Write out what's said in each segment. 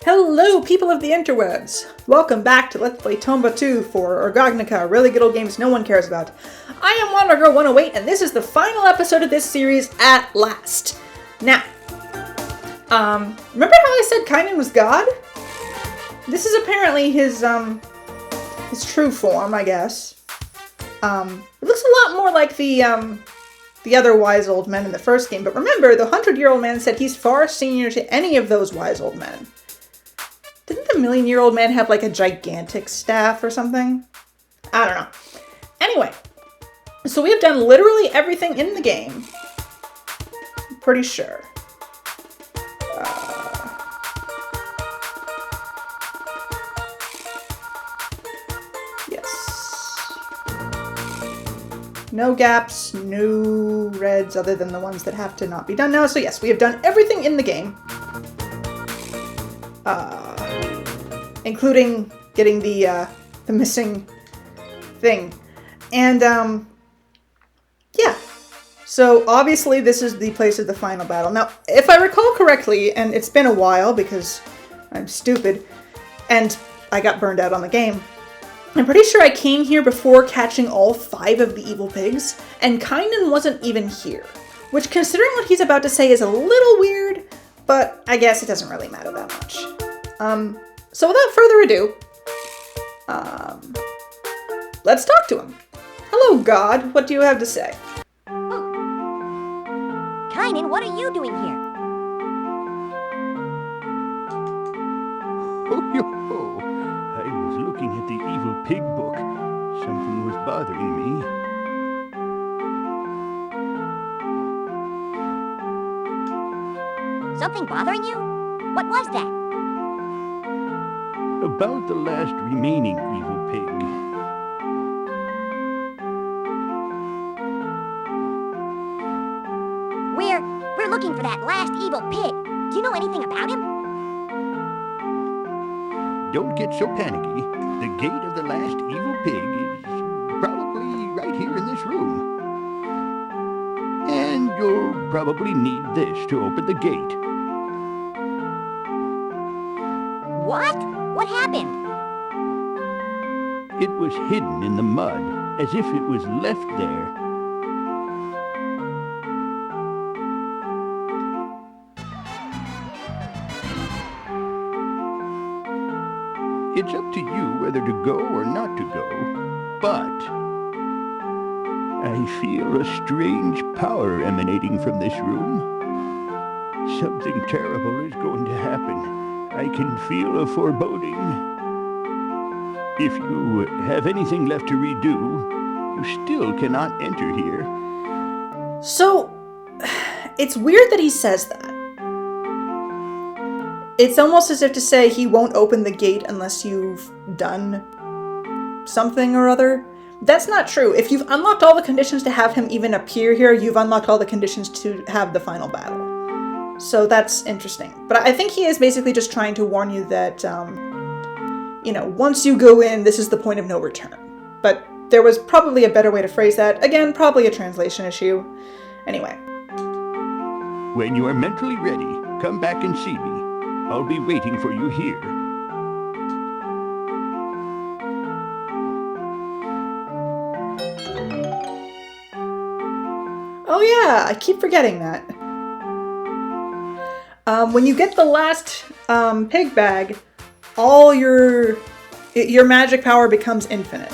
Hello, people of the interwebs! Welcome back to Let's Play Tomba 2 for RGOGNOCA, really good old games no one cares about. I am WanderGirl108, and this is the final episode of this series at last. Now, remember how I said Kynan was God? This is apparently his true form, I guess. It looks a lot more like the other wise old men in the first game, but remember, the 100-year-old man said he's far senior to any of those wise old men. Didn't the million-year-old man have like a gigantic staff or something? I don't know. Anyway, so we have done literally everything in the game. I'm pretty sure. Yes. No gaps, no reds other than the ones that have to not be done now. So yes, we have done everything in the game. Including getting the missing thing. And, yeah. So, obviously, this is the place of the final battle. Now, if I recall correctly, and it's been a while because I'm stupid, and I got burned out on the game, I'm pretty sure I came here before catching all 5 of the evil pigs, and Kynan wasn't even here. Which, considering what he's about to say, is a little weird, but I guess it doesn't really matter that much. So without further ado, let's talk to him. Hello, God. What do you have to say? Kynan, what are you doing here? Oh, yo-ho. I was looking at the evil pig book. Something was bothering me. Something bothering you? What was that? About the last remaining evil pig. We're looking for that last evil pig. Do you know anything about him? Don't get so panicky. The gate of the last evil pig is probably right here in this room. And you'll probably need this to open the gate. What? What happened? It was hidden in the mud, as if it was left there. It's up to you whether to go or not to go, but I feel a strange power emanating from this room. Something terrible is going to happen. I can feel a foreboding. If you have anything left to redo, you still cannot enter here. So, it's weird that he says that. It's almost as if to say he won't open the gate unless you've done something or other. That's not true. If you've unlocked all the conditions to have him even appear here, you've unlocked all the conditions to have the final battle. So that's interesting. But I think he is basically just trying to warn you that, you know, once you go in, this is the point of no return. But there was probably a better way to phrase that. Again, probably a translation issue. Anyway. When you are mentally ready, come back and see me. I'll be waiting for you here. Oh yeah, I keep forgetting that. When you get the last pig bag, all your magic power becomes infinite.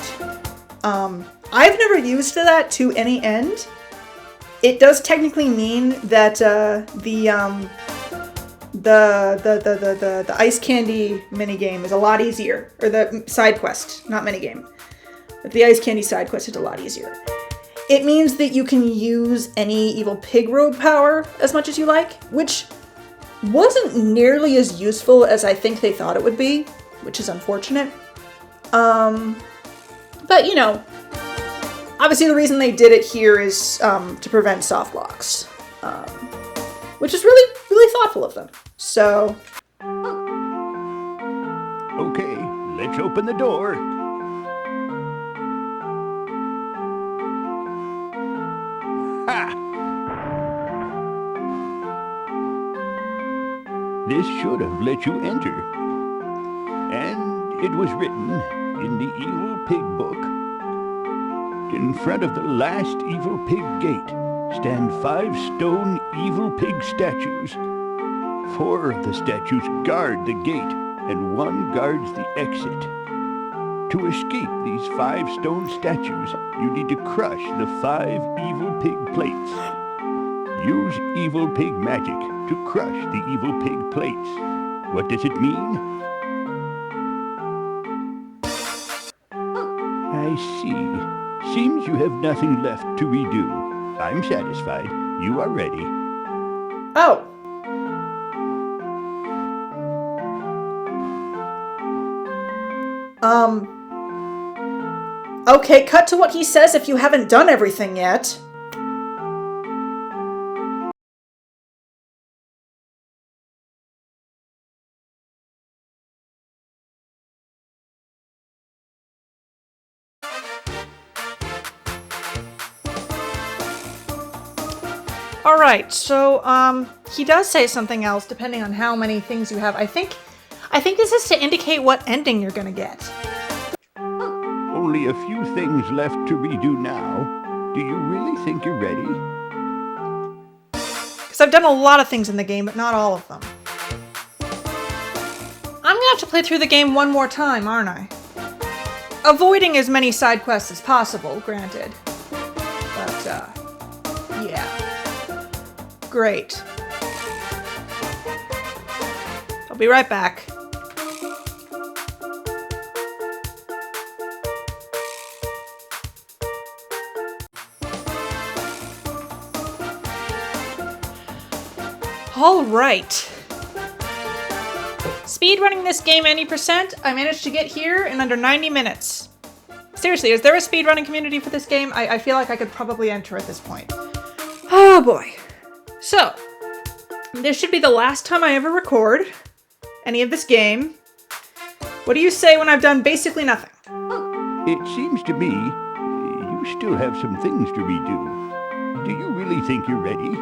I've never used that to any end. It does technically mean that the ice candy minigame is a lot easier, or the side quest, not minigame. But the ice candy side quest is a lot easier. It means that you can use any evil pig robe power as much as you like, which wasn't nearly as useful as I think they thought it would be, which is unfortunate. But you know, obviously the reason they did it here is to prevent soft locks, which is really, really thoughtful of them. So, Okay, let's open the door. Ha! This should have let you enter. And it was written in the Evil Pig book. In front of the last Evil Pig gate stand 5 stone Evil Pig statues. 4 of the statues guard the gate, and 1 guards the exit. To escape these 5 stone statues, you need to crush the 5 Evil Pig plates. Use Evil Pig magic to crush the Evil Pig plates. What does it mean? I see. Seems you have nothing left to redo. I'm satisfied. You are ready. Oh. Okay, cut to what he says if you haven't done everything yet. Alright, so, he does say something else depending on how many things you have. I think this is to indicate what ending you're gonna get. Only a few things left to redo now. Do you really think you're ready? Because I've done a lot of things in the game, but not all of them. I'm gonna have to play through the game one more time, aren't I? Avoiding as many side quests as possible, granted. But, yeah. Great. I'll be right back. All right. Speedrunning this game any percent, I managed to get here in under 90 minutes. Seriously, is there a speedrunning community for this game? I feel like I could probably enter at this point. Oh boy. So, this should be the last time I ever record any of this game. What do you say when I've done basically nothing? It seems to me you still have some things to redo. Do you really think you're ready?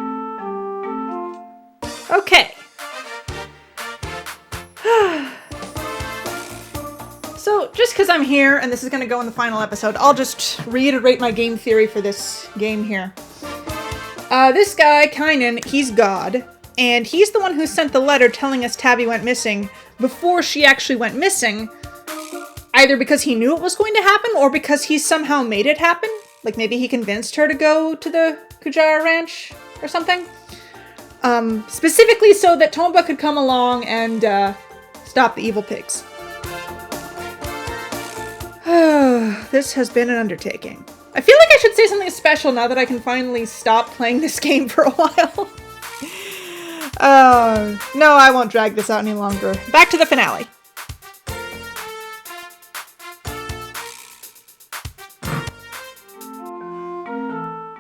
Okay. So, just because I'm here and this is going to go in the final episode, I'll just reiterate my game theory for this game here. This guy, Kynan, he's God, and he's the one who sent the letter telling us Tabby went missing before she actually went missing, either because he knew it was going to happen or because he somehow made it happen. Like maybe he convinced her to go to the Kujara Ranch or something. Specifically so that Tomba could come along and stop the evil pigs. This has been an undertaking. I feel like I should say something special now that I can finally stop playing this game for a while. No, I won't drag this out any longer. Back to the finale.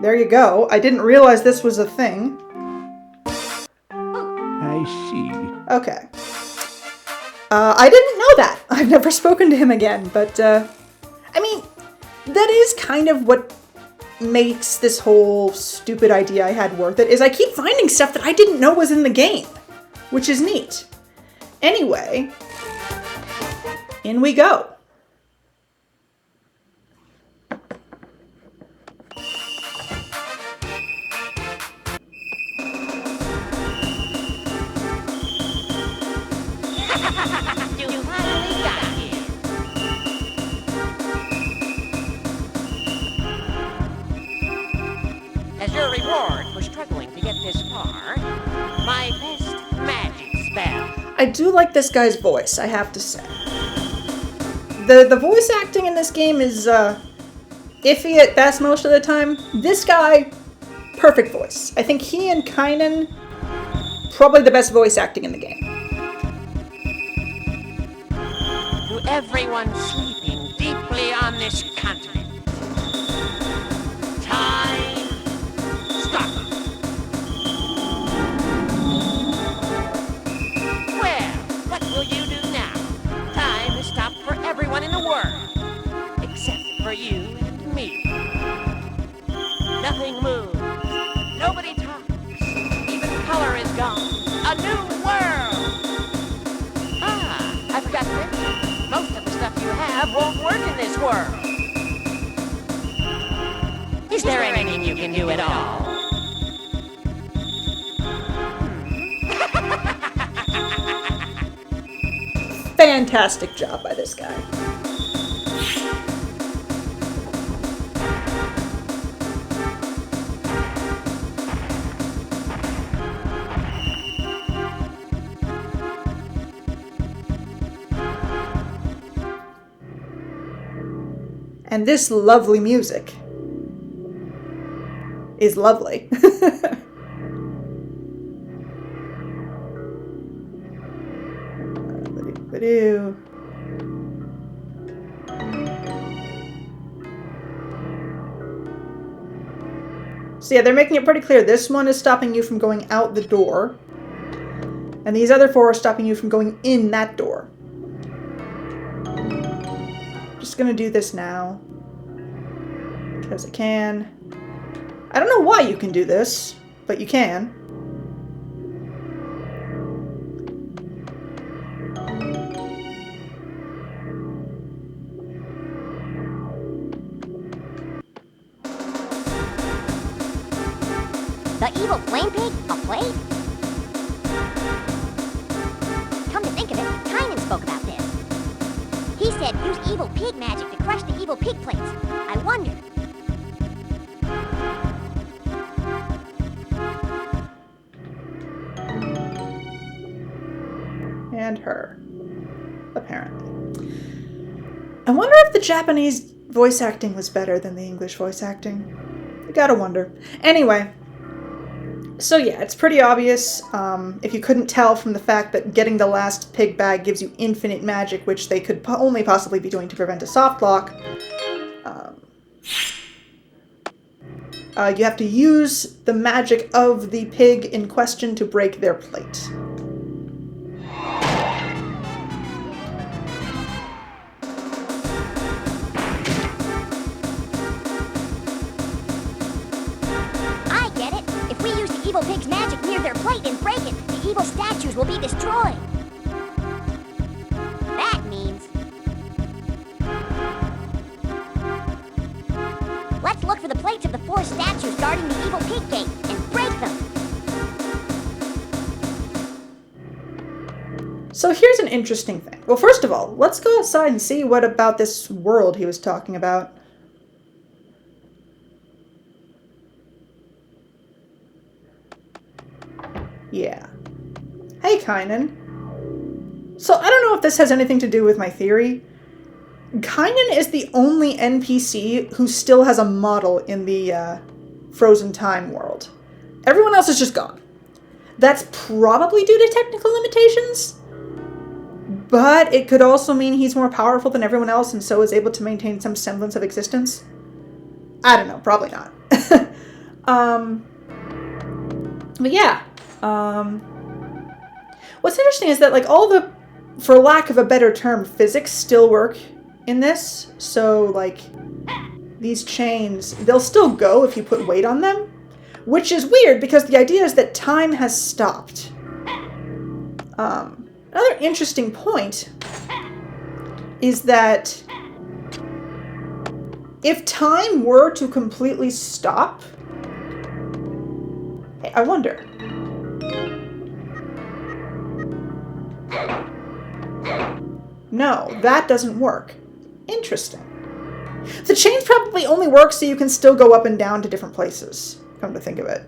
There you go. I didn't realize this was a thing. I see. Okay. I didn't know that. I've never spoken to him again, but, I mean, that is kind of what makes this whole stupid idea I had worth it, is I keep finding stuff that I didn't know was in the game, which is neat. Anyway, in we go. You finally got here. As your reward for struggling to get this far, my best magic spell. I do like this guy's voice, I have to say. The voice acting in this game is iffy at best most of the time. This guy, perfect voice. I think he and Kynan, probably the best voice acting in the game. To everyone sleeping deeply on this continent, time stops. Well, what will you do now? Time has stopped for everyone in the world, except for you and me. Nothing moves. Nobody talks. Even color is gone. A new world have won't work in this world. Is there anything you can do at all? Fantastic job by this guy. And this lovely music is lovely. So yeah, they're making it pretty clear. This one is stopping you from going out the door. And these other 4 are stopping you from going in that door. Just gonna do this now. Because I can. I don't know why you can do this, but you can. The evil flame pig? A plate? Come to think of it, Kynan spoke about this. He said use evil pig magic to crush the evil pig plates. I wonder. And her. Apparently. I wonder if the Japanese voice acting was better than the English voice acting. You gotta wonder. Anyway. So yeah, it's pretty obvious, if you couldn't tell from the fact that getting the last pig bag gives you infinite magic, which they could only possibly be doing to prevent a soft lock. You have to use the magic of the pig in question to break their plate. Evil pig's magic near their plate and break it, the evil statues will be destroyed. That means... let's look for the plates of the 4 statues guarding the evil pig gate and break them. So here's an interesting thing. Well, first of all, let's go outside and see what about this world he was talking about. Yeah. Hey, Kynan. So I don't know if this has anything to do with my theory. Kynan is the only NPC who still has a model in the Frozen Time world. Everyone else is just gone. That's probably due to technical limitations, but it could also mean he's more powerful than everyone else and so is able to maintain some semblance of existence. I don't know, probably not. But yeah. What's interesting is that, like, all the, for lack of a better term, physics still work in this. So, like, these chains, they'll still go if you put weight on them, which is weird because the idea is that time has stopped. Another interesting point is that if time were to completely stop, I wonder. No, that doesn't work. Interesting. The chains probably only work so you can still go up and down to different places, come to think of it.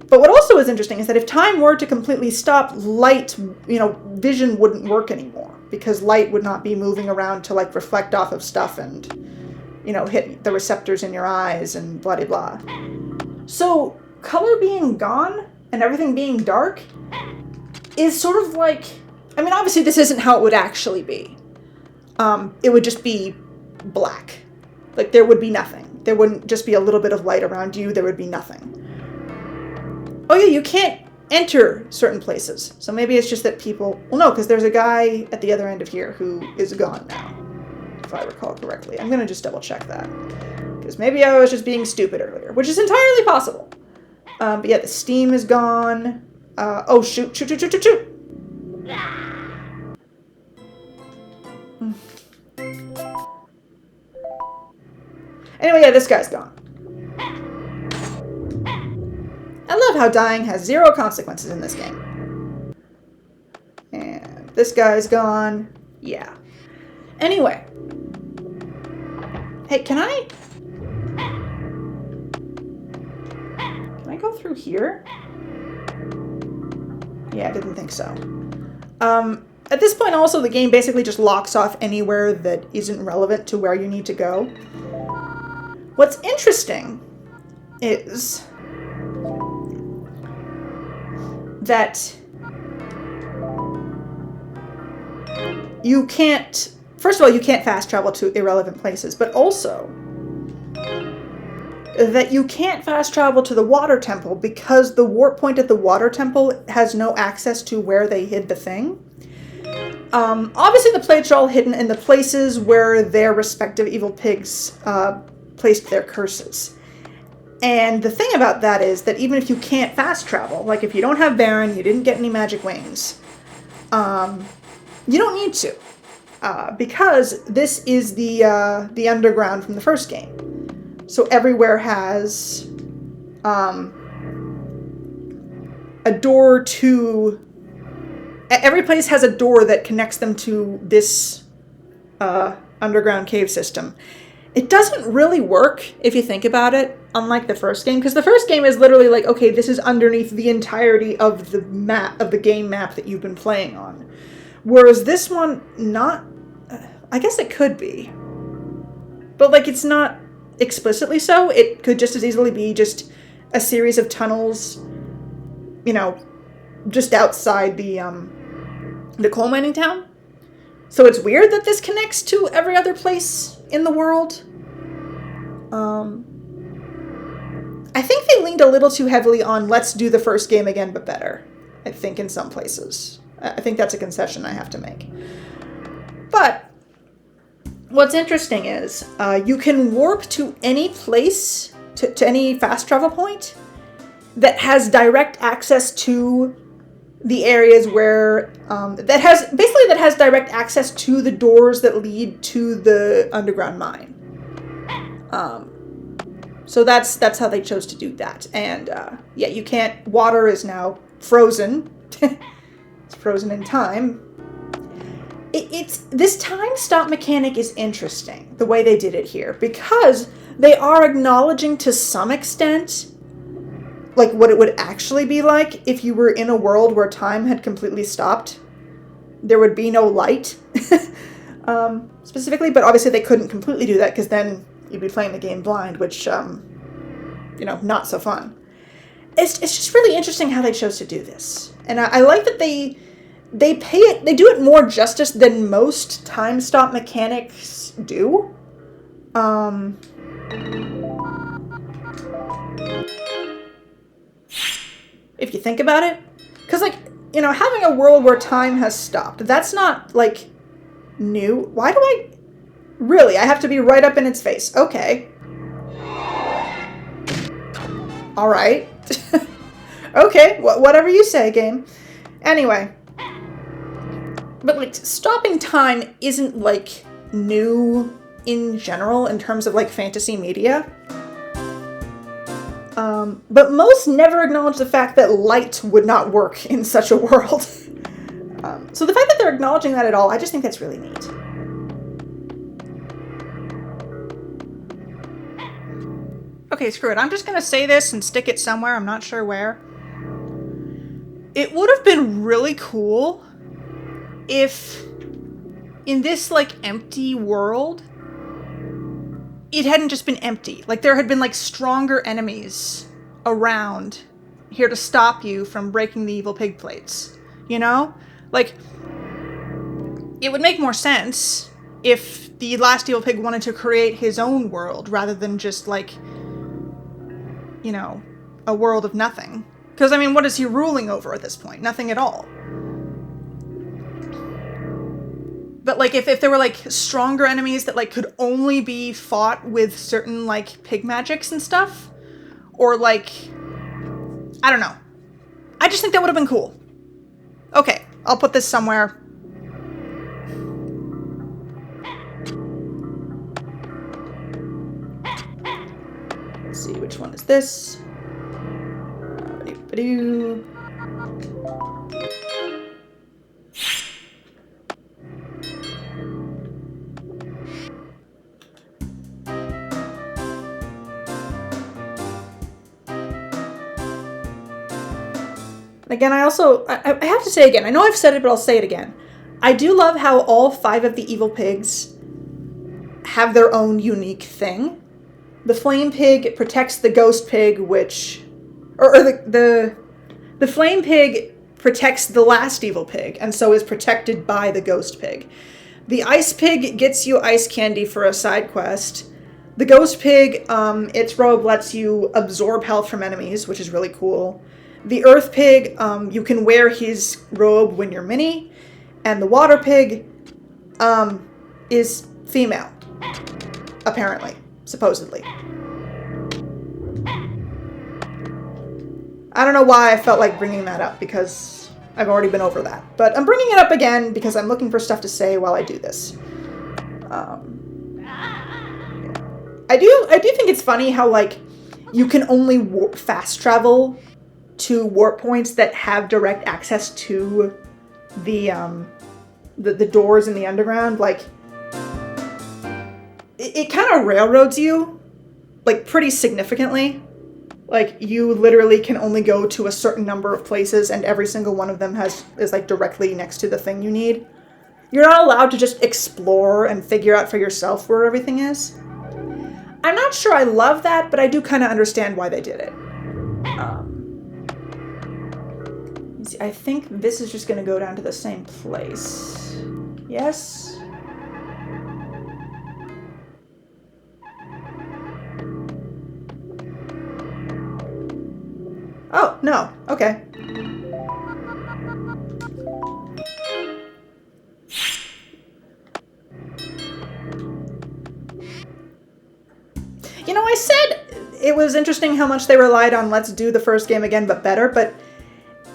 But what also is interesting is that if time were to completely stop, light, vision wouldn't work anymore, because light would not be moving around to, like, reflect off of stuff and, hit the receptors in your eyes and blah, blah, blah. So color being gone and everything being dark is sort of like, obviously this isn't how it would actually be. It would just be black. Like, there would be nothing. There wouldn't just be a little bit of light around you. There would be nothing. Oh yeah, you can't enter certain places. So maybe it's just that people... Well, no, because there's a guy at the other end of here who is gone now, if I recall correctly. I'm going to just double check that. Because maybe I was just being stupid earlier, which is entirely possible. But yeah, the steam is gone. Oh, shoot. Anyway, yeah, this guy's gone. I love how dying has 0 consequences in this game. And this guy's gone. Yeah. Anyway. Hey, can I go through here? Yeah, I didn't think so. At this point also, the game basically just locks off anywhere that isn't relevant to where you need to go. What's interesting is that you can't, first of all, you can't fast travel to irrelevant places, but also that you can't fast travel to the water temple because the warp point at the water temple has no access to where they hid the thing. Obviously the plates are all hidden in the places where their respective evil pigs placed their curses. And the thing about that is that even if you can't fast travel, like if you don't have Baron, you didn't get any magic wings, you don't need to. Because this is the underground from the first game. So everywhere has a door to... Every place has a door that connects them to this underground cave system. It doesn't really work if you think about it, unlike the first game, because the first game is literally like, okay, this is underneath the entirety of the map, of the game map that you've been playing on. Whereas this one, not... I guess it could be. But, like, it's not explicitly so. It could just as easily be just a series of tunnels, you know, just outside the coal mining town. So it's weird that this connects to every other place in the world. I think they leaned a little too heavily on let's do the first game again but better, I think, in some places. I think that's a concession I have to make. But what's interesting is you can warp to any place, to any fast travel point that has direct access to the areas where that has direct access to the doors that lead to the underground mine. So that's how they chose to do that. And yeah, you can't. Water is now frozen. It's frozen in time. This time stop mechanic is interesting, the way they did it here, because they are acknowledging to some extent like what it would actually be like if you were in a world where time had completely stopped. There would be no light, specifically, but obviously they couldn't completely do that because then you'd be playing the game blind, which, you know, not so fun. It's just really interesting how they chose to do this. And I like that they do it more justice than most time stop mechanics do. If you think about it. Because, like, you know, having a world where time has stopped, that's not, like, new. Why do I... Really, I have to be right up in its face. Okay. Alright. Okay, whatever you say, game. Anyway. But, like, stopping time isn't, like, new in general in terms of, like, fantasy media. But most never acknowledge the fact that light would not work in such a world. So the fact that they're acknowledging that at all, I just think that's really neat. Okay, screw it. I'm just gonna say this and stick it somewhere. I'm not sure where. It would have been really cool if in this, like, empty world, it hadn't just been empty. Like, there had been, like, stronger enemies around here to stop you from breaking the evil pig plates. You know? Like, it would make more sense if the last evil pig wanted to create his own world rather than just, like, you know, a world of nothing. Because, I mean, what is he ruling over at this point? Nothing at all. But, like, if there were, like, stronger enemies that, like, could only be fought with certain, like, pig magics and stuff, or, like, I don't know. I just think that would have been cool. Okay, I'll put this somewhere. which one is this? Ba-doo. Again, I have to say again, I know I've said it, but I'll say it again. I do love how all 5 of the evil pigs have their own unique thing. The flame pig protects the ghost pig, which... Or the flame pig protects the last evil pig, and so is protected by the ghost pig. The ice pig gets you ice candy for a side quest. The ghost pig, its robe lets you absorb health from enemies, which is really cool. The earth pig, you can wear his robe when you're mini. And the water pig, is female. Apparently. Supposedly. I don't know why I felt like bringing that up, because I've already been over that. But I'm bringing it up again because I'm looking for stuff to say while I do this. I do think it's funny how, like, you can only fast travel to warp points that have direct access to the doors in the underground. Like, it kind of railroads you, like, pretty significantly. Like, you literally can only go to a certain number of places, and every single one of them is like directly next to the thing you need. You're not allowed to just explore and figure out for yourself where everything is. I'm not sure I love that, but I do kind of understand why they did it. I think this is just going to go down to the same place. Yes? Oh, no. Okay. You know, I said it was interesting how much they relied on let's do the first game again, but better, but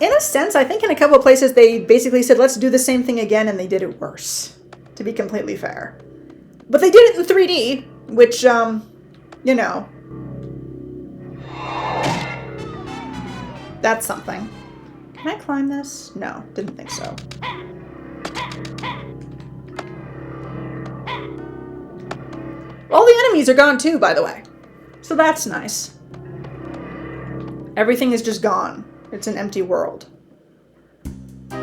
in a sense, I think in a couple of places they basically said, let's do the same thing again, and they did it worse, to be completely fair. But they did it in 3D, which, you know, that's something. Can I climb this? No, didn't think so. All the enemies are gone too, by the way. So that's nice. Everything is just gone. It's an empty world. I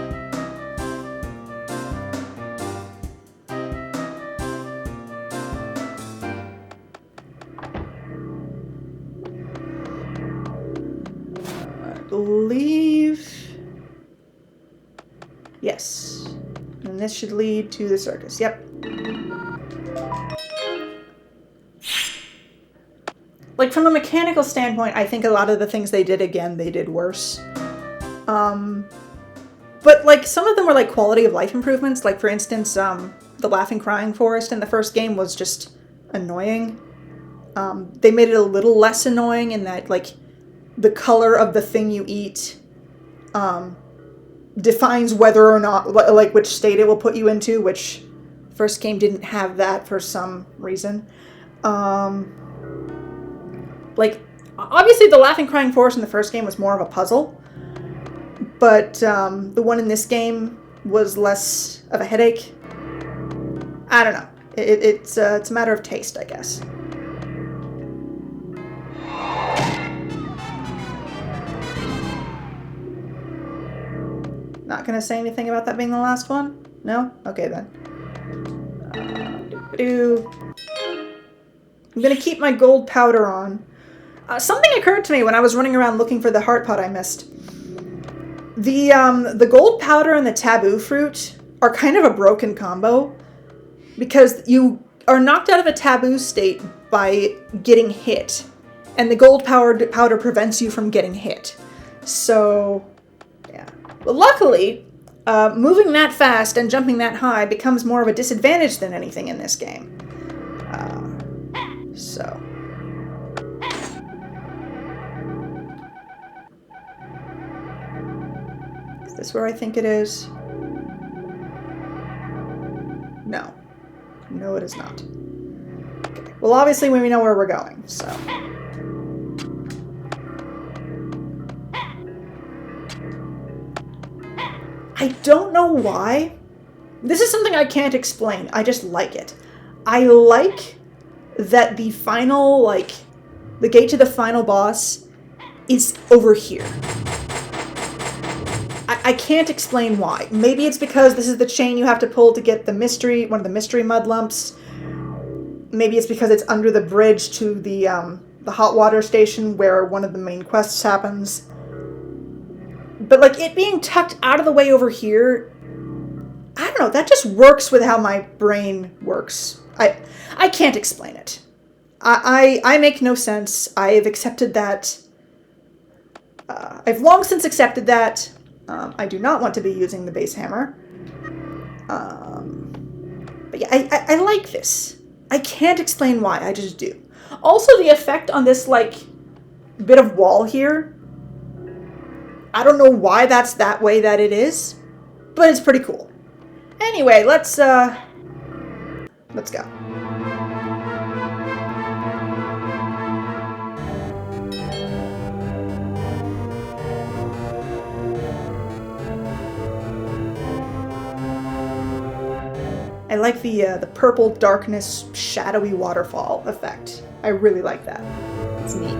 believe... Yes. And this should lead to the circus. Yep. Like, from a mechanical standpoint, I think a lot of the things they did again, they did worse. But, like, some of them were, like, quality of life improvements. Like, for instance, the Laughing Crying Forest in the first game was just annoying. They made it a little less annoying in that, like, the color of the thing you eat defines whether or not, like, which state it will put you into, which first game didn't have that for some reason. Like, obviously the Laughing Crying Forest in the first game was more of a puzzle, but the one in this game was less of a headache. I don't know. It's a matter of taste, I guess. Not gonna say anything about that being the last one? No? Okay then. I'm gonna keep my gold powder on. Something occurred to me when I was running around looking for the heart pot I missed. The gold powder and the taboo fruit are kind of a broken combo, because you are knocked out of a taboo state by getting hit, and the gold powder prevents you from getting hit. So, yeah. But luckily, moving that fast and jumping that high becomes more of a disadvantage than anything in this game. So... Is this where I think it is? No. No, it is not. Okay. Well, obviously we know where we're going, so... I don't know why. This is something I can't explain. I just like it. I like that the final, like, the gate to the final boss is over here. I can't explain why. Maybe it's because this is the chain you have to pull to get the mystery, one of the mystery mud lumps. Maybe it's because it's under the bridge to the hot water station where one of the main quests happens. But, like, it being tucked out of the way over here, I don't know, that just works with how my brain works. I can't explain it. I make no sense. I've accepted that. I've long since accepted that. I do not want to be using the base hammer. But yeah, I like this. I can't explain why, I just do. Also, the effect on this, like, bit of wall here, I don't know why that's that way that it is, but it's pretty cool. Anyway, let's go. I like the purple darkness shadowy waterfall effect. I really like that. It's neat.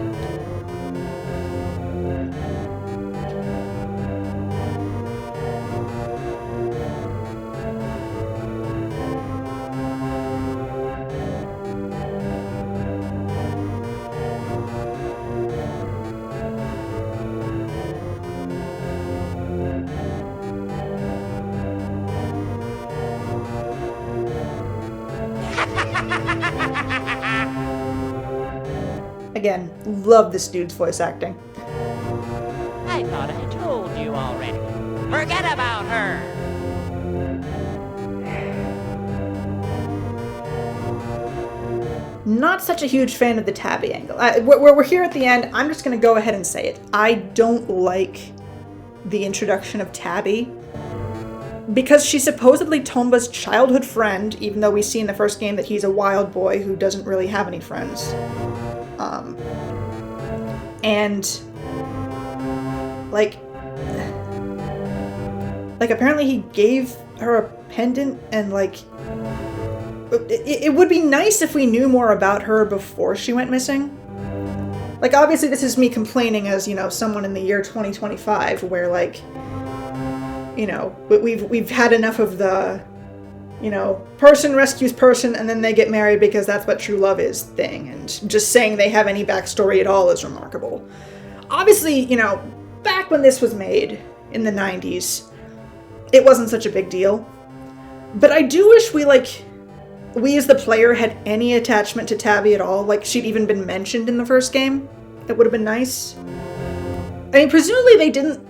Again, love this dude's voice acting. I thought I told you already. Forget about her. Not such a huge fan of the Tabby angle. We're here at the end. I'm just going to go ahead and say it. I don't like the introduction of Tabby. Because she's supposedly Tomba's childhood friend, even though we see in the first game that he's a wild boy who doesn't really have any friends. And like apparently he gave her a pendant, and like it would be nice if we knew more about her before she went missing. Like, obviously this is me complaining as, you know, someone in the year 2025 where, like, you know, we've had enough of the, you know, person rescues person and then they get married because that's what true love is thing, and just saying they have any backstory at all is remarkable. Obviously, you know, back when this was made in the 90s, it wasn't such a big deal. But I do wish we as the player had any attachment to Tabby at all, like she'd even been mentioned in the first game. It would have been nice. I mean, presumably they didn't...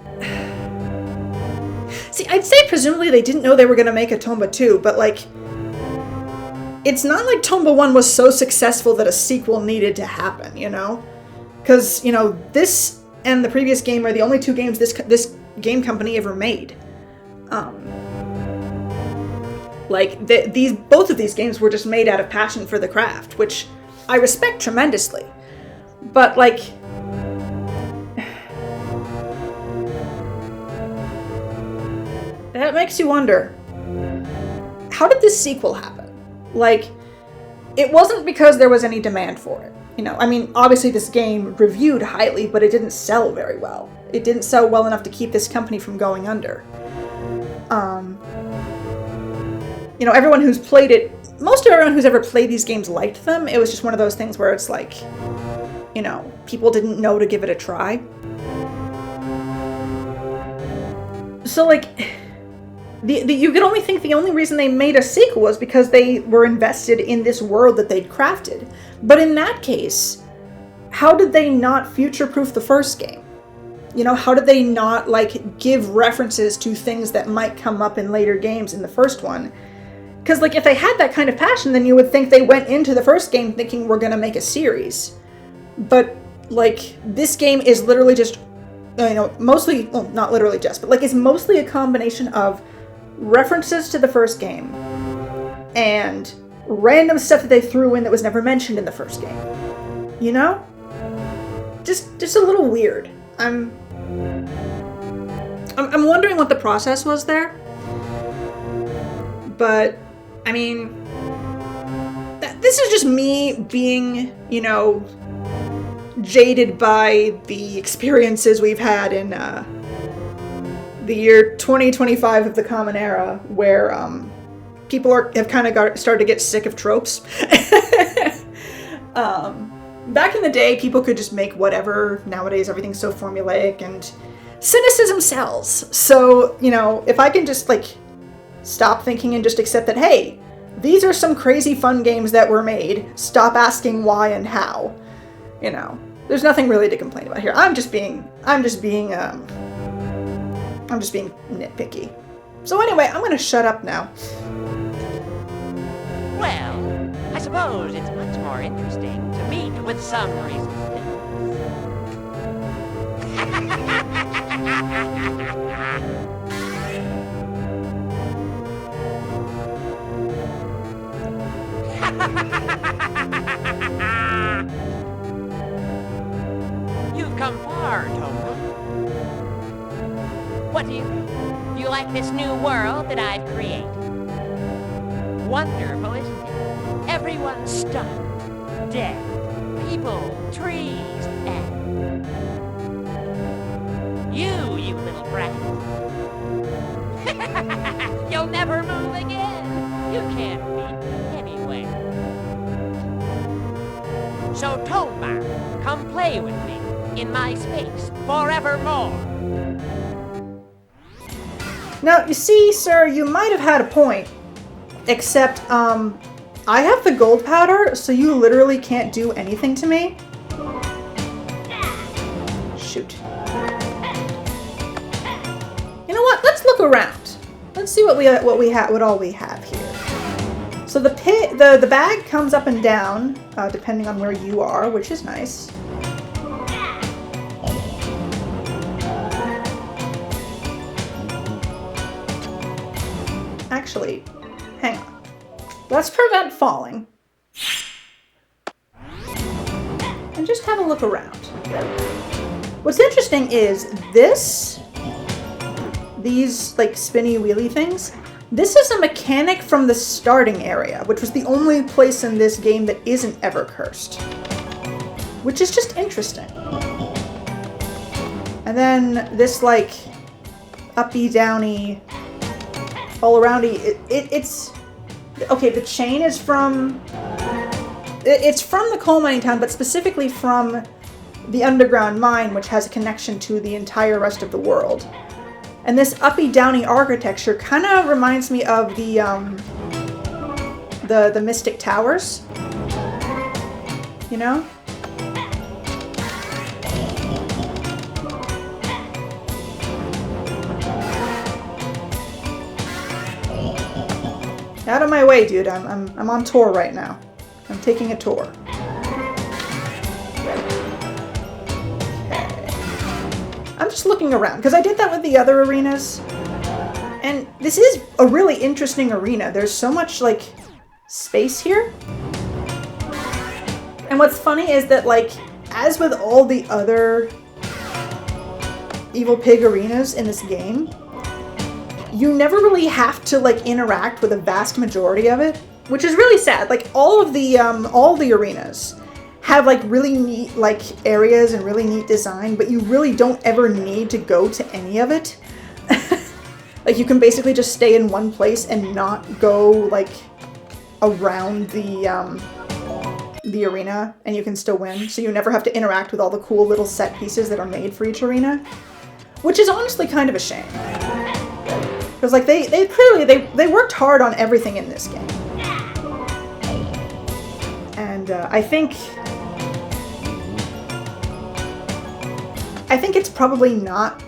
See, I'd say presumably they didn't know they were going to make a Tomba 2, but, like, it's not like Tomba 1 was so successful that a sequel needed to happen, you know? Because, you know, this and the previous game are the only two games this game company ever made. Both of these games were just made out of passion for the craft, which I respect tremendously. But, like... that makes you wonder, how did this sequel happen? Like, it wasn't because there was any demand for it. You know, I mean, obviously this game reviewed highly, but it didn't sell very well. It didn't sell well enough to keep this company from going under. You know, everyone who's played it, most of everyone who's ever played these games liked them. It was just one of those things where it's like, you know, people didn't know to give it a try. So, like... you could only think the only reason they made a sequel was because they were invested in this world that they'd crafted. But in that case, how did they not future-proof the first game? You know, how did they not, like, give references to things that might come up in later games in the first one? Because, like, if they had that kind of passion, then you would think they went into the first game thinking we're gonna make a series. But, like, this game is literally just, you know, mostly, well, not literally just, but, like, it's mostly a combination of references to the first game and random stuff that they threw in that was never mentioned in the first game. You know? Just a little weird. I'm I'm wondering what the process was there. But, I mean, this is just me being, you know, jaded by the experiences we've had in the year 2025 of the Common Era, where people have kind of started to get sick of tropes. Back in the day, people could just make whatever. Nowadays, everything's so formulaic and cynicism sells. So, you know, if I can just, like, stop thinking and just accept that, hey, these are some crazy fun games that were made. Stop asking why and how. You know, there's nothing really to complain about here. I'm just being nitpicky. So anyway, I'm gonna shut up now. Well, I suppose it's much more interesting to meet with some resistance. You've come far, Tomba. What do you think? Do you like this new world that I've created? Wonderful, isn't it? Everyone's stunned, dead, people, trees, and you little brat. You'll never move again. You can't beat me anyway. So Tomba, come play with me in my space forevermore. Now, you see, sir, you might have had a point. Except, I have the gold powder, so you literally can't do anything to me. Shoot. You know what? Let's look around. Let's see what all we have here. So the bag comes up and down, depending on where you are, which is nice. Actually, hang on. Let's prevent falling. And just have a look around. What's interesting is these like spinny wheelie things, this is a mechanic from the starting area, which was the only place in this game that isn't ever cursed. Which is just interesting. And then this like uppy downy all aroundy, it's okay, the chain is from the coal mining town, but specifically from the underground mine, which has a connection to the entire rest of the world. And this uppy downy architecture kind of reminds me of the Mystic Towers, you know? Out of my way, dude. I'm on tour right now. I'm taking a tour. Okay. I'm just looking around because I did that with the other arenas. And this is a really interesting arena. There's so much like space here. And what's funny is that, like, as with all the other Evil Pig arenas in this game, you never really have to like interact with a vast majority of it, which is really sad. Like all the arenas have like really neat like areas and really neat design, but you really don't ever need to go to any of it. Like you can basically just stay in one place and not go like around the arena, and you can still win. So you never have to interact with all the cool little set pieces that are made for each arena, which is honestly kind of a shame. Because like they clearly worked hard on everything in this game, and I think it's probably not.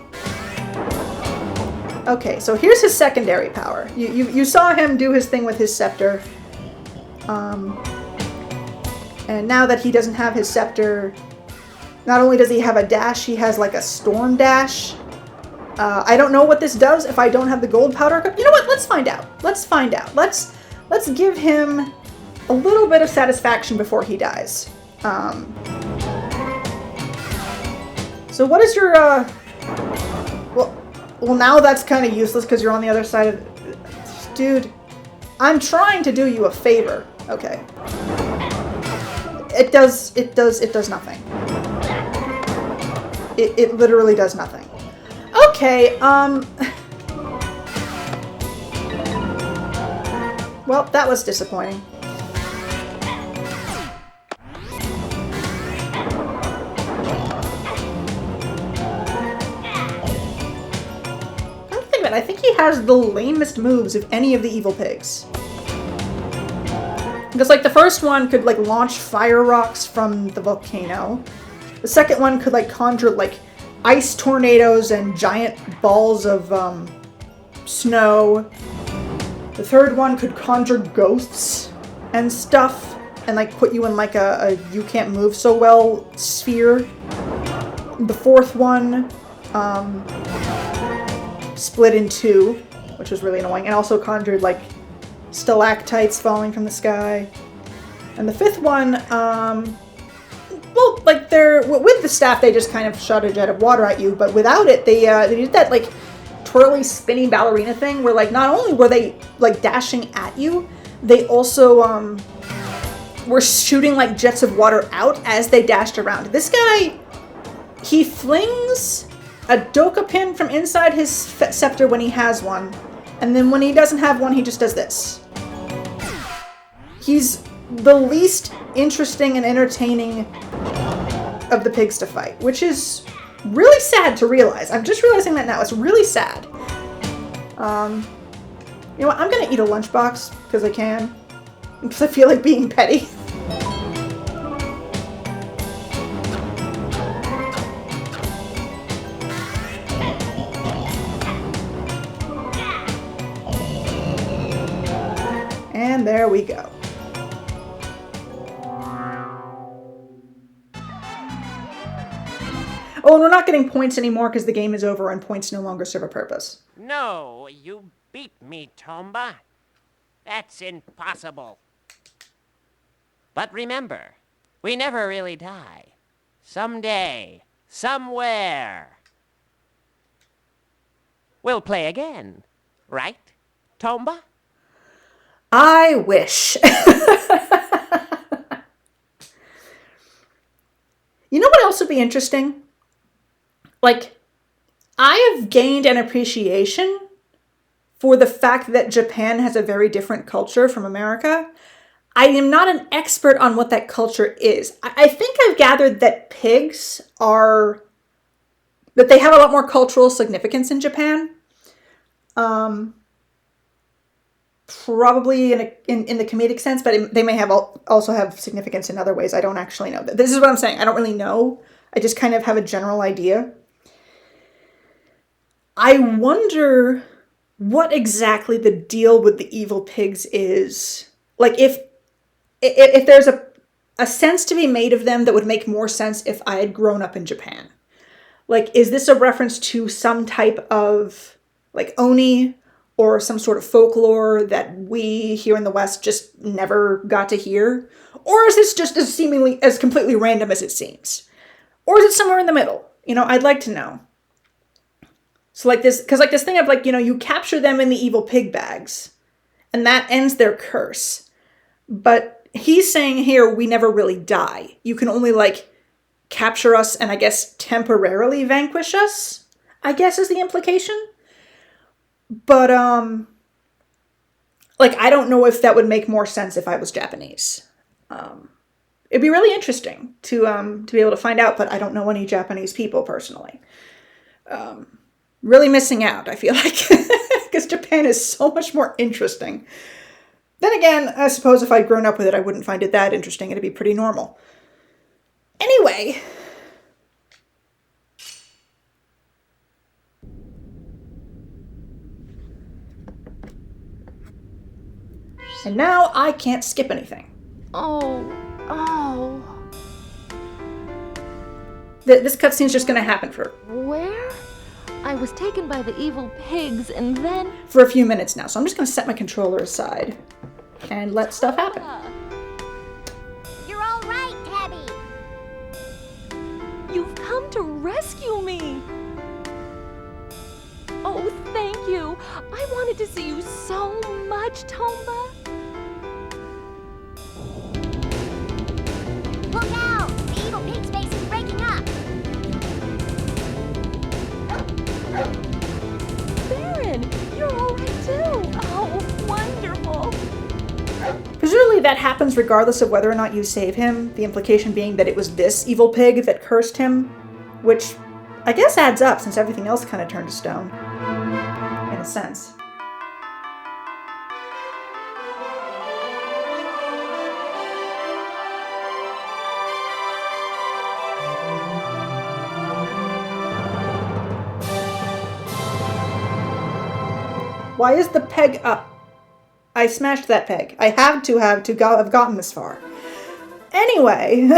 Okay, so here's his secondary power. You saw him do his thing with his scepter, and now that he doesn't have his scepter, not only does he have a dash, he has like a storm dash. I don't know what this does if I don't have the gold powder. You know what? Let's find out. Let's give him a little bit of satisfaction before he dies. So what is your, Well, now that's kind of useless because you're on the other side of... Dude, I'm trying to do you a favor. Okay. It does nothing. It literally does nothing. Okay, well, that was disappointing. I think he has the lamest moves of any of the evil pigs. Because, like, the first one could, like, launch fire rocks from the volcano. The second one could, like, conjure, like, ice tornadoes and giant balls of, snow. The third one could conjure ghosts and stuff. And, like, put you in, like, a you can't move so well sphere. The fourth one, split in two, which was really annoying, and also conjured like stalactites falling from the sky. And the fifth one, well, like with the staff, they just kind of shot a jet of water at you, but without it, they did that like twirly, spinny ballerina thing where like not only were they like dashing at you, they also were shooting like jets of water out as they dashed around. This guy, he flings a Doka pin from inside his scepter when he has one, and then when he doesn't have one, he just does this. He's the least interesting and entertaining of the pigs to fight, which is really sad to realize. I'm just realizing that now. It's really sad. You know what? I'm gonna eat a lunchbox because I can. Because I feel like being petty. And there we go. Oh, and we're not getting points anymore because the game is over and points no longer serve a purpose. No, you beat me, Tomba. That's impossible. But remember, we never really die. Someday, somewhere, we'll play again. Right, Tomba? I wish. You know what else would be interesting? Like, I have gained an appreciation for the fact that Japan has a very different culture from America. I am not an expert on what that culture is. I think I've gathered that pigs are... that they have a lot more cultural significance in Japan. Probably in the comedic sense, but they may have also have significance in other ways. I don't actually know. This is what I'm saying. I don't really know. I just kind of have a general idea. I wonder what exactly the deal with the evil pigs is. Like, if there's a sense to be made of them that would make more sense if I had grown up in Japan. Like, is this a reference to some type of, like, oni, or some sort of folklore that we here in the West just never got to hear? Or is this just as completely random as it seems? Or is it somewhere in the middle? You know, I'd like to know. So like this, because like this thing of like, you know, you capture them in the evil pig bags and that ends their curse. But he's saying here, we never really die. You can only like capture us and I guess temporarily vanquish us, I guess is the implication. But, like, I don't know if that would make more sense if I was Japanese. It'd be really interesting to be able to find out, but I don't know any Japanese people personally. Really missing out, I feel like, because Japan is so much more interesting. Then again, I suppose if I'd grown up with it, I wouldn't find it that interesting. It'd be pretty normal. Anyway... and now I can't skip anything. Oh. This cutscene's just gonna happen for... Where? I was taken by the evil pigs and then... for a few minutes now, so I'm just gonna set my controller aside and let stuff happen. You're all right, Tabby. You've come to rescue me. Oh, so much, Tomba. Look out! The evil pig space is breaking up! Baron, you're all right too. Oh, wonderful. Presumably that happens regardless of whether or not you save him, the implication being that it was this evil pig that cursed him, which I guess adds up since everything else kind of turned to stone, in a sense. Why is the peg up? I smashed that peg. I had to have gotten this far. Anyway.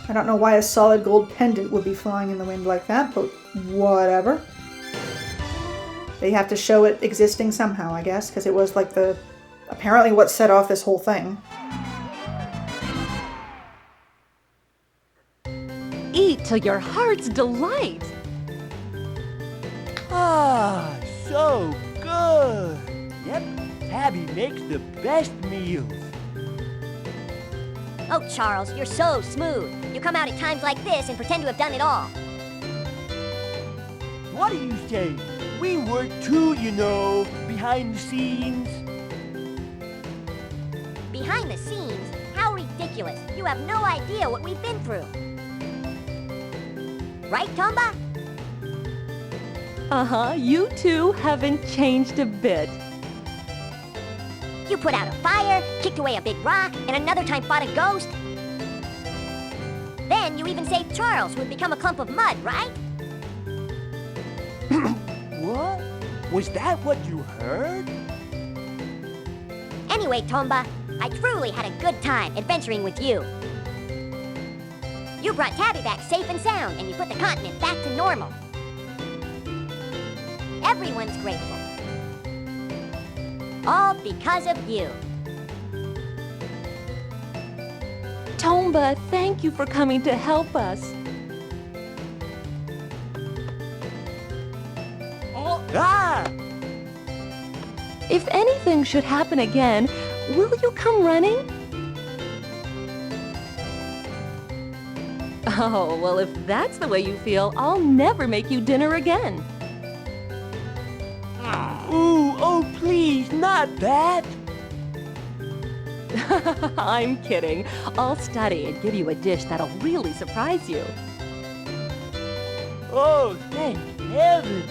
I don't know why a solid gold pendant would be flying in the wind like that, but whatever. They have to show it existing somehow, I guess, because it was like apparently what set off this whole thing. Eat to your heart's delight. Ah, so good. Yep, Tabby makes the best meals. Oh, Charles, you're so smooth. You come out at times like this and pretend to have done it all. What do you say? We work too, you know, behind the scenes. Behind the scenes? How ridiculous. You have no idea what we've been through. Right, Tomba? Uh-huh, you two haven't changed a bit. You put out a fire, kicked away a big rock, and another time fought a ghost. Then you even saved Charles, who had become a clump of mud, right? What? Was that what you heard? Anyway, Tomba, I truly had a good time adventuring with you. You brought Tabby back safe and sound, and you put the continent back to normal. Everyone's grateful. All because of you. Tomba, thank you for coming to help us. Ah! If anything should happen again, will you come running? Oh, well, if that's the way you feel, I'll never make you dinner again. Ooh, oh please, not that! I'm kidding. I'll study and give you a dish that'll really surprise you. Oh, thank heaven!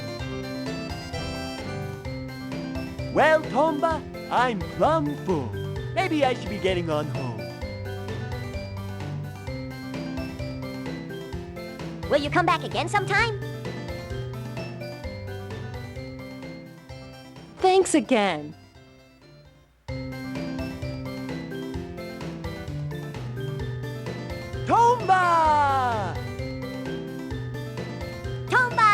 Well, Tomba, I'm plumb full. Maybe I should be getting on home. Will you come back again sometime? Thanks again. Tomba! Tomba!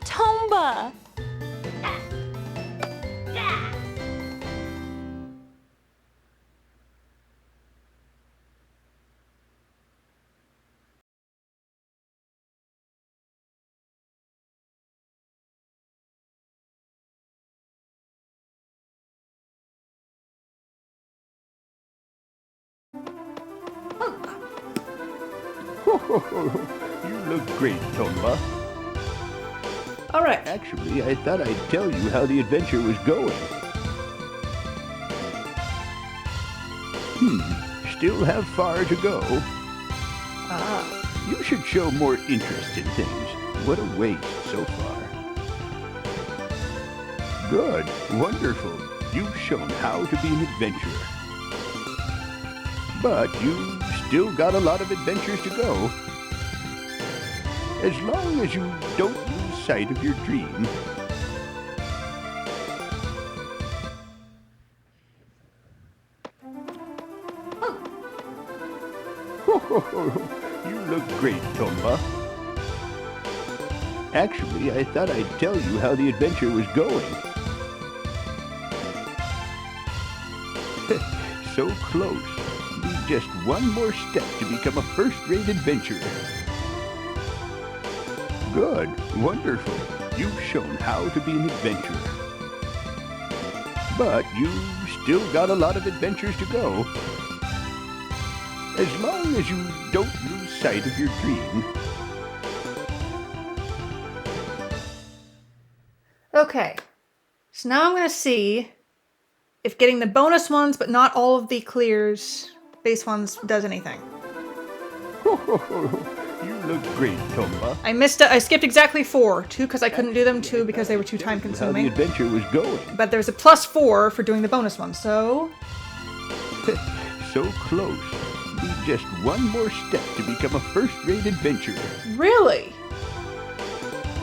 Tomba! You look great, Tomba. Alright. Actually, I thought I'd tell you how the adventure was going. Still have far to go. You should show more interest in things. What a waste so far. Good. Wonderful. You've shown how to be an adventurer. But you've still got a lot of adventures to go. As long as you don't lose sight of your dream. You look great, Tomba. Actually, I thought I'd tell you how the adventure was going. so close. Need just one more step to become a first-rate adventurer. Good. Wonderful. You've shown how to be an adventurer. But you've still got a lot of adventures to go. As long as you don't lose sight of your dream. Okay. So now I'm going to see if getting the bonus ones, but not all of the clears, base ones, does anything. You look great, Tomba. I skipped exactly 4. 2 because I couldn't do them, 2 because they were too time How the consuming. adventure was going. But there's a +4 for doing the bonus ones, so... So close. Need just one more step to become a first-rate adventurer. Really?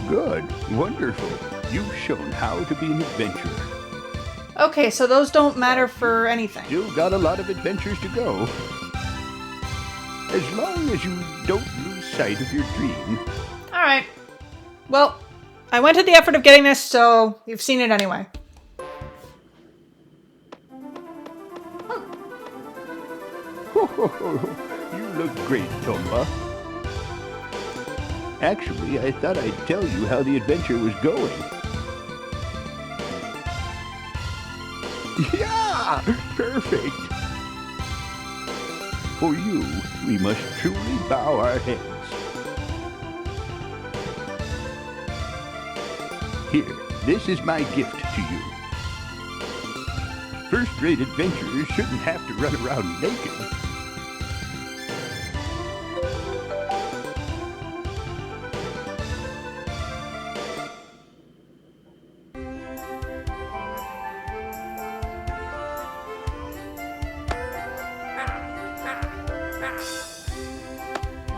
Good. Wonderful. You've shown how to be an adventurer. Okay, so those don't matter for anything. Still got a lot of adventures to go. As long as you don't lose sight of your dream. Alright. Well, I went to the effort of getting this, so you've seen it anyway. You look great, Tomba. Actually, I thought I'd tell you how the adventure was going. Yeah! Perfect! For you, we must truly bow our heads. Here, this is my gift to you. First-rate adventurers shouldn't have to run around naked.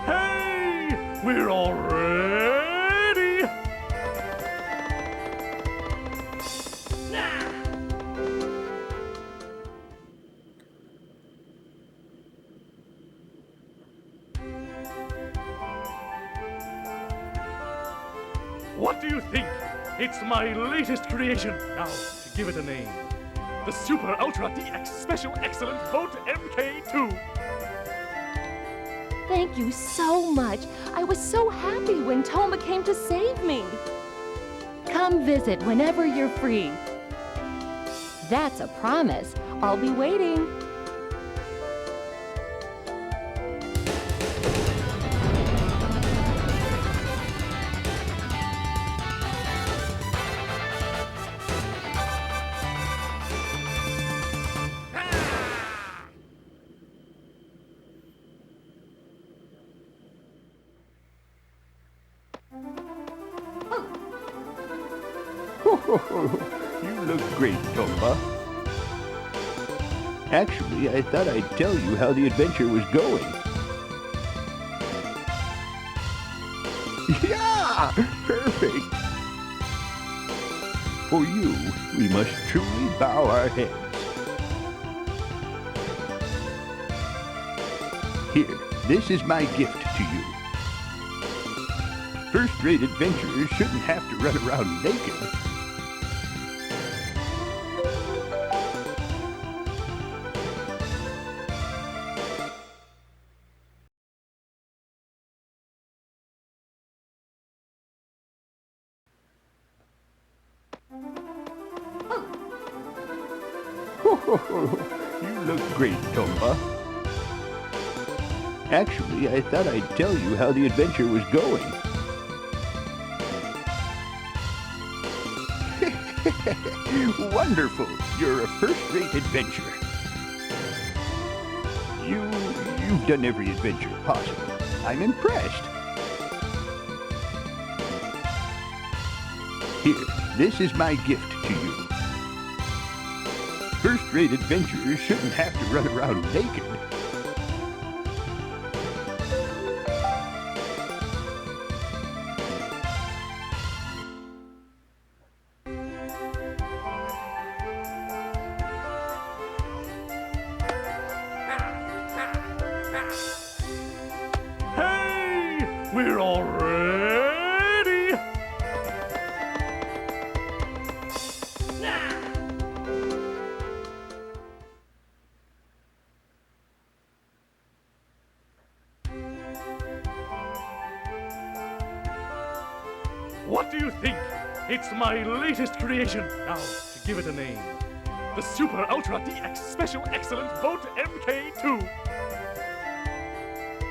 Hey! We're all ready! What do you think? It's my latest creation. Now, to give it a name. The Super Ultra DX Special Excellent Boat MK2. Thank you so much. I was so happy when Tomba came to save me. Come visit whenever you're free. That's a promise. I'll be waiting. You look great, Tomba. Actually, I thought I'd tell you how the adventure was going. Yeah! Perfect! For you, we must truly bow our heads. Here, this is my gift to you. First-rate adventurers shouldn't have to run around naked. You look great, Tomba. Actually, I thought I'd tell you how the adventure was going. Wonderful! You're a first-rate adventurer. You've done every adventure possible. I'm impressed. Here, this is my gift to you. First-rate adventurers shouldn't have to run around naked. Hey! We're all ready! What do you think? It's my latest creation. Now, to give it a name. The Super Ultra DX Special Excellent Vote MK2.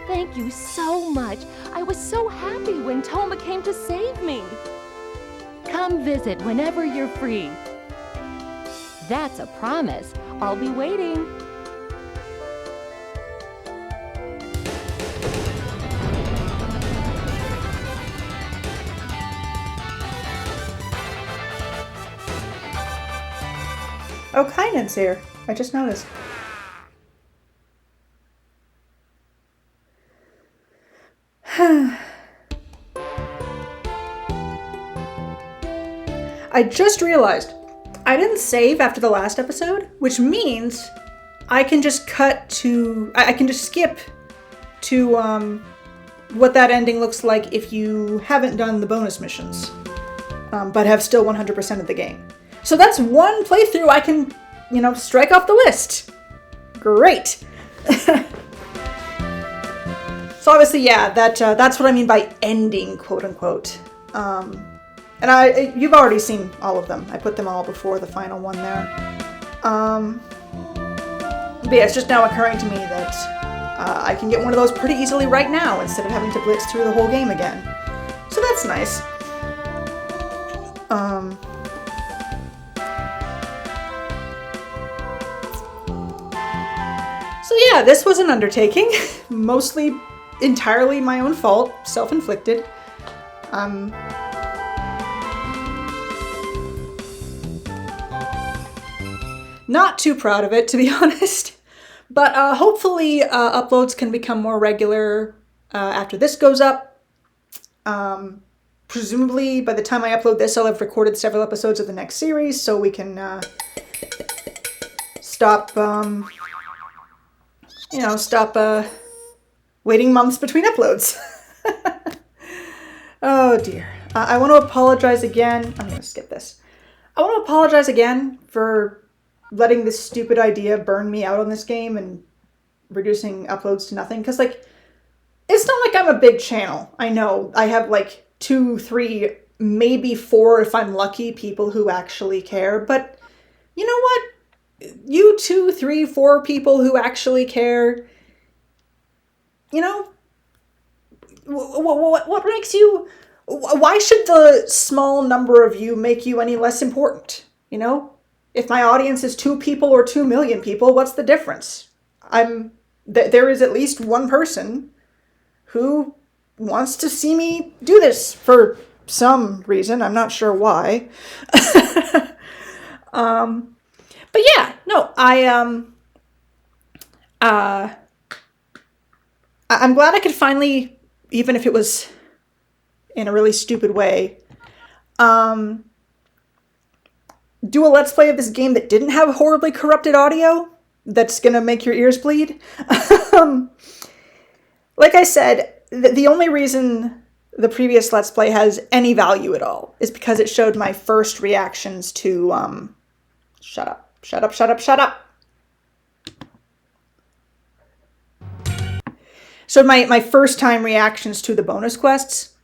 Thank you so much. I was so happy when Tomba came to save me. Come visit whenever you're free. That's a promise. I'll be waiting. Oh, Kainen's here. I just noticed. I just realized I didn't save after the last episode, which means I can just I can just skip to what that ending looks like if you haven't done the bonus missions, but have still 100% of the game. So that's one playthrough I can, strike off the list. Great. So obviously, yeah, that's what I mean by ending, quote unquote. And you've already seen all of them. I put them all before the final one there. But yeah, it's just now occurring to me that I can get one of those pretty easily right now instead of having to blitz through the whole game again. So that's nice. So yeah, this was an undertaking. Mostly entirely my own fault, self-inflicted. Not too proud of it, to be honest. But hopefully uploads can become more regular after this goes up. Presumably by the time I upload this, I'll have recorded several episodes of the next series, so we can stop waiting months between uploads. Oh dear. I want to apologize again. I'm going to skip this. I want to apologize again for letting this stupid idea burn me out on this game and reducing uploads to nothing. Because, it's not like I'm a big channel. I know. I have, 2, 3, maybe 4, if I'm lucky, people who actually care. But, you know what? You 2, 3, 4 people who actually care, what makes you... Why should the small number of you make you any less important, If my audience is 2 people or 2 million people, what's the difference? There is at least one person who wants to see me do this for some reason. I'm not sure why. But yeah, no, I'm glad I could finally, even if it was in a really stupid way, do a Let's Play of this game that didn't have horribly corrupted audio that's gonna make your ears bleed. Like I said, the only reason the previous Let's Play has any value at all is because it showed my first reactions to, shut up. Showed my first time reactions to the bonus quests.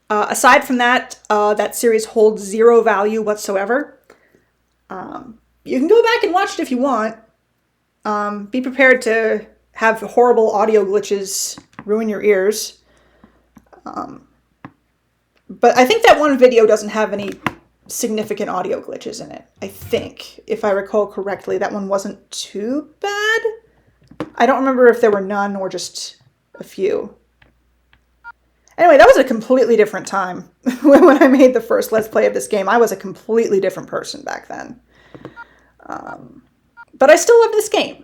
Aside from that, that series holds 0 value whatsoever. You can go back and watch it if you want. Be prepared to have horrible audio glitches ruin your ears. But I think that one video doesn't have any significant audio glitches in it. I think, if I recall correctly, that one wasn't too bad. I don't remember if there were none or just a few. Anyway, that was a completely different time. When I made the first Let's Play of this game, I was a completely different person back then. But I still love this game.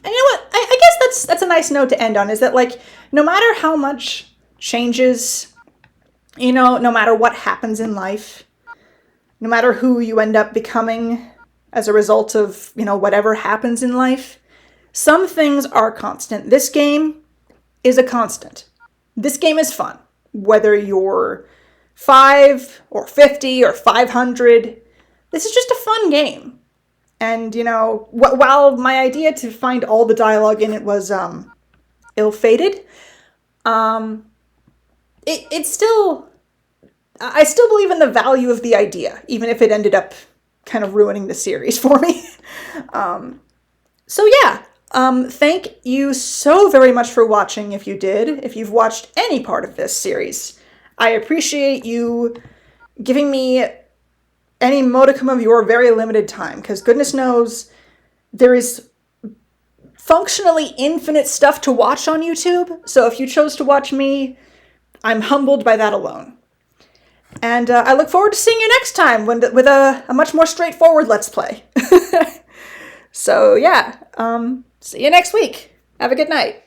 And you know what? I guess that's a nice note to end on, is that, no matter how much changes, no matter what happens in life, no matter who you end up becoming as a result of, whatever happens in life, some things are constant. This game is a constant. This game is fun. Whether you're 5 or 50 or 500, this is just a fun game. And, while my idea to find all the dialogue in it was ill-fated, it's still... I still believe in the value of the idea, even if it ended up kind of ruining the series for me. So yeah, thank you so very much for watching if you did, if you've watched any part of this series. I appreciate you giving me any modicum of your very limited time, because goodness knows there is functionally infinite stuff to watch on YouTube, so if you chose to watch me, I'm humbled by that alone. And I look forward to seeing you next time with a much more straightforward Let's Play. So yeah, see you next week. Have a good night.